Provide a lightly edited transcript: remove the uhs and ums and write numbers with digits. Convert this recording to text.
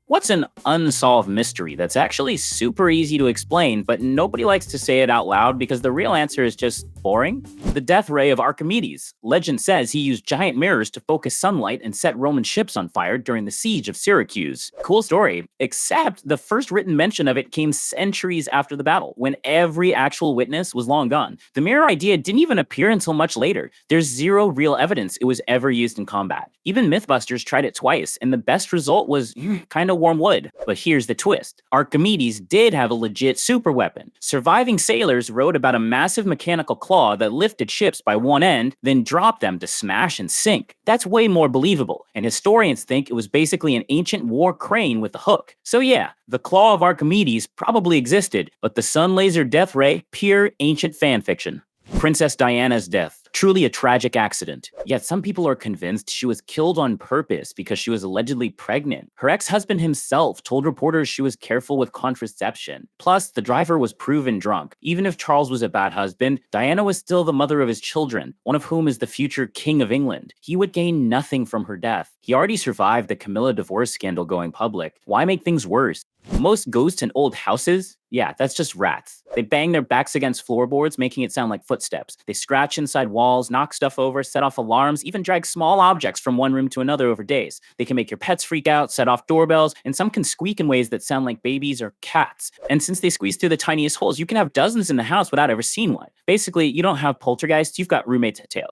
What's an unsolved mystery that's actually super easy to explain, but nobody likes to say it out loud because the real answer is just boring? The death ray of Archimedes. Legend says he used giant mirrors to focus sunlight and set Roman ships on fire during the siege of Syracuse. Cool story, except the first written mention of it came centuries after the battle, when every actual witness was long gone. The mirror idea didn't even appear until much later. There's zero real evidence it was ever used in combat. Even Mythbusters tried it twice, and the best result was kind of warm wood. But here's the twist. Archimedes did have a legit superweapon. Surviving sailors wrote about a massive mechanical claw that lifted ships by one end, then dropped them to smash and sink. That's way more believable, and historians think it was basically an ancient war crane with a hook. So yeah, the claw of Archimedes probably existed, but the sun laser death ray, pure ancient fanfiction. Princess Diana's death. Truly a tragic accident. Yet some people are convinced she was killed on purpose because she was allegedly pregnant. Her ex-husband himself told reporters she was careful with contraception. Plus, the driver was proven drunk. Even if Charles was a bad husband, Diana was still the mother of his children, one of whom is the future King of England. He would gain nothing from her death. He already survived the Camilla divorce scandal going public. Why make things worse? Most ghosts in old houses? Yeah, that's just rats. They bang their backs against floorboards, making it sound like footsteps. They scratch inside walls, knock stuff over, set off alarms, even drag small objects from one room to another over days. They can make your pets freak out, set off doorbells, and some can squeak in ways that sound like babies or cats. And since they squeeze through the tiniest holes, you can have dozens in the house without ever seeing one. Basically, you don't have poltergeists, you've got roommates at tail.